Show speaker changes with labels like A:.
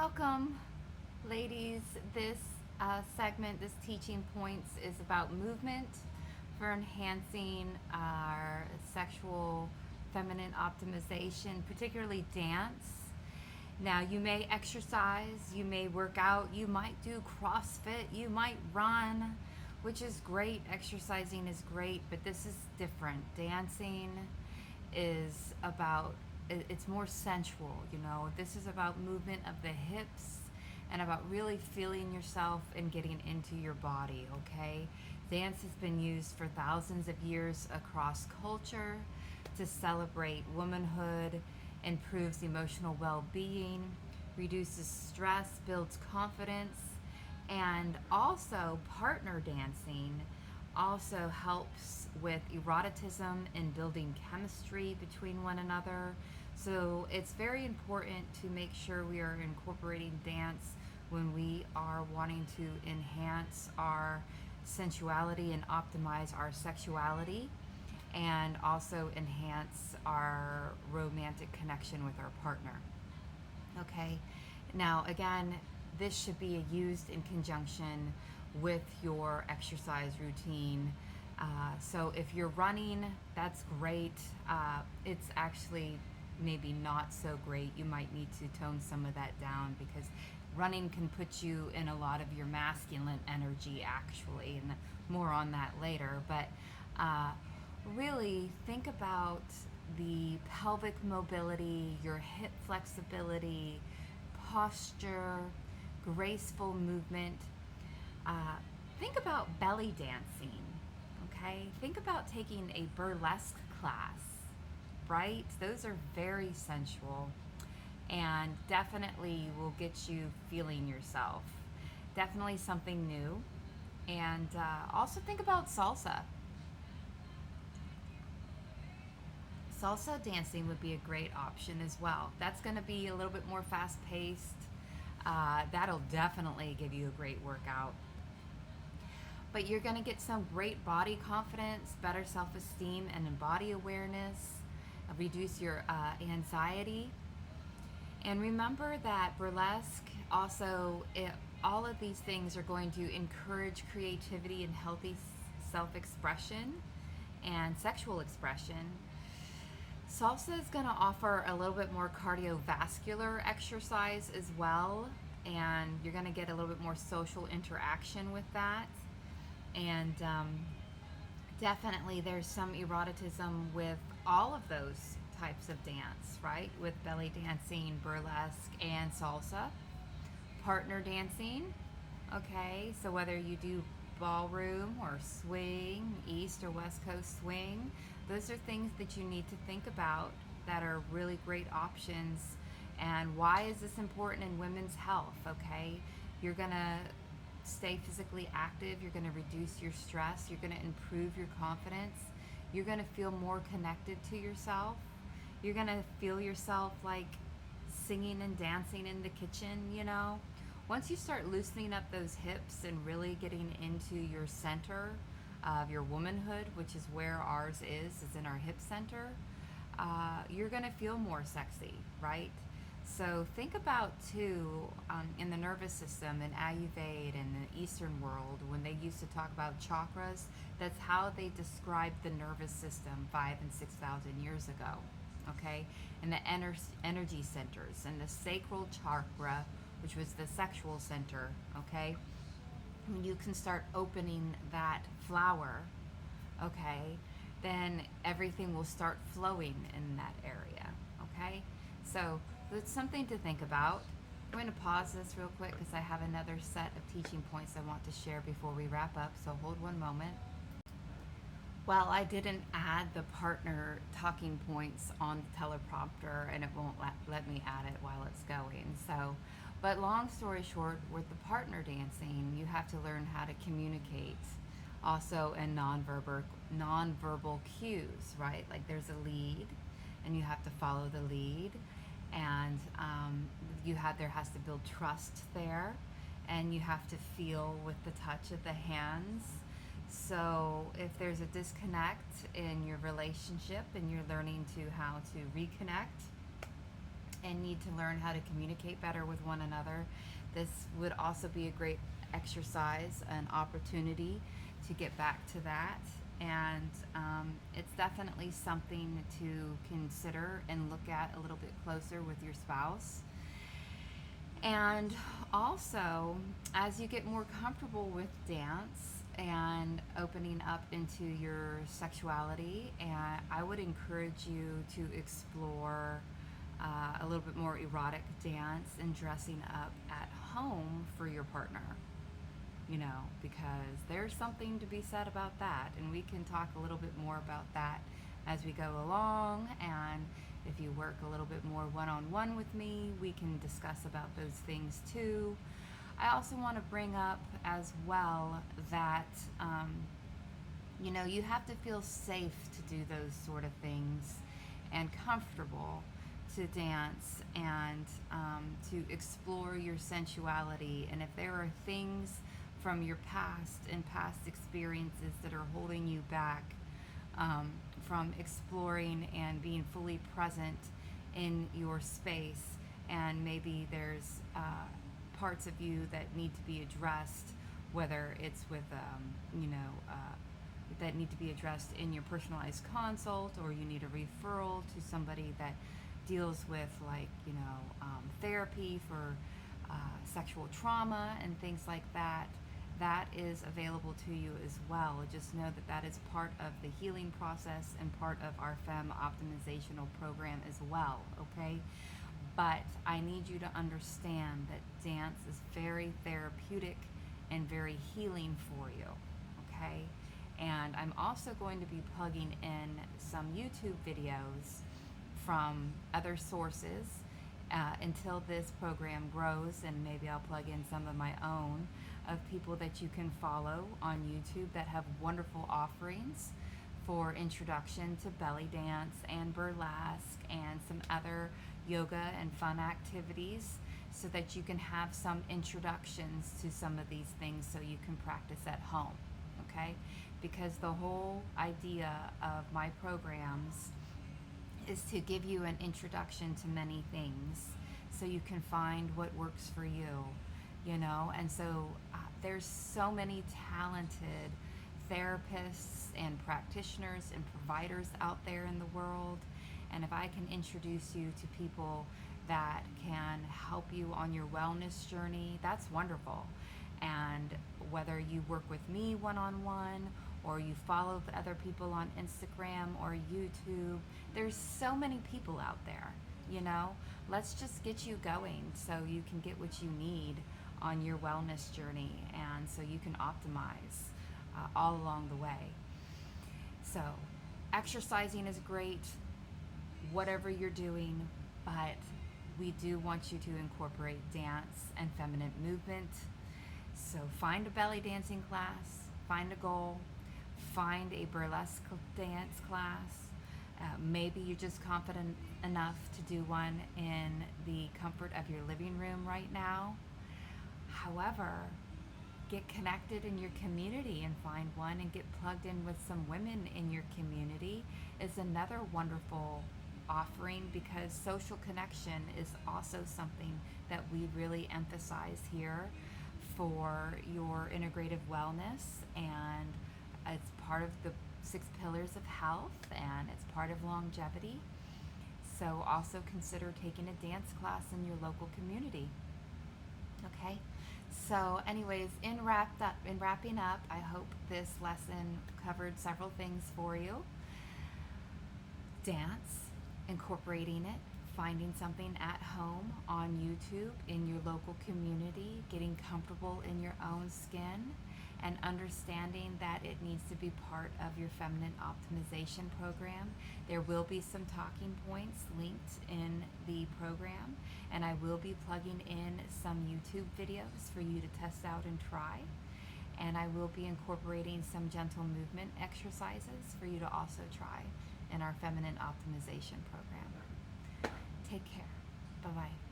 A: Welcome, ladies. This segment, this teaching points is about movement for enhancing our sexual feminine optimization, particularly dance. Now, you may exercise, you may work out, you might do CrossFit, you might run, which is great. Exercising is great, but this is different. Dancing is about, it's more sensual, you know. This is about movement of the hips and about really feeling yourself and getting into your body, okay? Dance has been used for thousands of years across culture to celebrate womanhood, improves emotional well-being, reduces stress, builds confidence, and also partner dancing also helps with eroticism and building chemistry between one another. So it's very important to make sure we are incorporating dance when we are wanting to enhance our sensuality and optimize our sexuality, and also enhance our romantic connection with our partner. Okay, now again, this should be used in conjunction with your exercise routine. So if you're running, that's great. It's actually maybe not so great. You might need to tone some of that down because running can put you in a lot of your masculine energy, actually, and more on that later. But really think about the pelvic mobility, your hip flexibility, posture, graceful movement. Think about belly dancing, okay? Think about taking a burlesque class, right? Those are very sensual and definitely will get you feeling yourself. Definitely something new. And also think about salsa. Salsa dancing would be a great option as well. That's going to be a little bit more fast paced. That'll definitely give you a great workout. But you're going to get some great body confidence, better self esteem, and body awareness, reduce your anxiety. And remember that burlesque also, all of these things are going to encourage creativity and healthy self expression and sexual expression. Salsa is going to offer a little bit more cardiovascular exercise as well, and you're going to get a little bit more social interaction with that. And definitely there's some eroticism with all of those types of dance, right? With belly dancing, burlesque, and salsa. Partner dancing, okay? So whether you do ballroom or swing, East or West Coast swing, those are things that you need to think about that are really great options. And why is this important in women's health, okay? You're gonna stay physically active, you're gonna reduce your stress, you're gonna improve your confidence, you're gonna feel more connected to yourself, you're gonna feel yourself like singing and dancing in the kitchen, you know? Once you start loosening up those hips and really getting into your center of your womanhood, which is where ours is in our hip center, you're gonna feel more sexy, right? So think about too, in the nervous system in Ayurveda and the Eastern world, when they used to talk about chakras, that's how they described the nervous system 5,000 and 6,000 years ago, okay? And the energy centers and the sacral chakra, which was the sexual center, okay? When you can start opening that flower, okay, then everything will start flowing in that area, okay? So it's something to think about. I'm going to pause this real quick because I have another set of teaching points I want to share before we wrap up, so hold one moment. Well, I didn't add the partner talking points on the teleprompter, and it won't let me add it while it's going. So, but long story short, with the partner dancing, you have to learn how to communicate also in nonverbal cues, right? Like there's a lead, and you have to follow the lead, and there has to build trust there, and you have to feel with the touch of the hands. So if there's a disconnect in your relationship and you're learning to how to reconnect, and need to learn how to communicate better with one another, this would also be a great exercise, an opportunity to get back to that. And it's definitely something to consider and look at a little bit closer with your spouse. And also, as you get more comfortable with dance and opening up into your sexuality, and I would encourage you to explore a little bit more erotic dance and dressing up at home for your partner, because there's something to be said about that. And we can talk a little bit more about that as we go along. And if you work a little bit more one on one with me, we can discuss about those things too. I also want to bring up as well that, you have to feel safe to do those sort of things and comfortable to dance and to explore your sensuality. And if there are things from your past and past experiences that are holding you back from exploring and being fully present in your space, and maybe there's parts of you that need to be addressed, whether it's with, that need to be addressed in your personalized consult, or you need a referral to somebody that deals with, like, therapy for sexual trauma and things like that, that is available to you as well. Just know that that is part of the healing process and part of our FEM optimizational program as well, okay? But I need you to understand that dance is very therapeutic and very healing for you, okay? And I'm also going to be plugging in some YouTube videos from other sources until this program grows, and maybe I'll plug in some of my own, of people that you can follow on YouTube that have wonderful offerings for introduction to belly dance and burlesque and some other yoga and fun activities, so that you can have some introductions to some of these things so you can practice at home, okay? Because the whole idea of my programs is to give you an introduction to many things so you can find what works for you, and so there's so many talented therapists and practitioners and providers out there in the world, and if I can introduce you to people that can help you on your wellness journey, that's wonderful. And whether you work with me one-on-one, or you follow the other people on Instagram or YouTube, there's so many people out there, let's just get you going so you can get what you need on your wellness journey, and so you can optimize all along the way. So exercising is great, whatever you're doing, but we do want you to incorporate dance and feminine movement. So find a belly dancing class, find a goal, find a burlesque dance class. Maybe you're just confident enough to do one in the comfort of your living room right now. However, get connected in your community and find one, and get plugged in with some women in your community is another wonderful offering, because social connection is also something that we really emphasize here for your integrative wellness, and it's part of the 6 pillars of health, and it's part of longevity. So also consider taking a dance class in your local community. Okay? So anyways, in wrapping up, I hope this lesson covered several things for you. Dance, incorporating it, finding something at home on YouTube in your local community, getting comfortable in your own skin, and understanding that it needs to be part of your feminine optimization program. There will be some talking points linked in the program, and I will be plugging in some YouTube videos for you to test out and try. And I will be incorporating some gentle movement exercises for you to also try in our feminine optimization program. Take care. Bye-bye.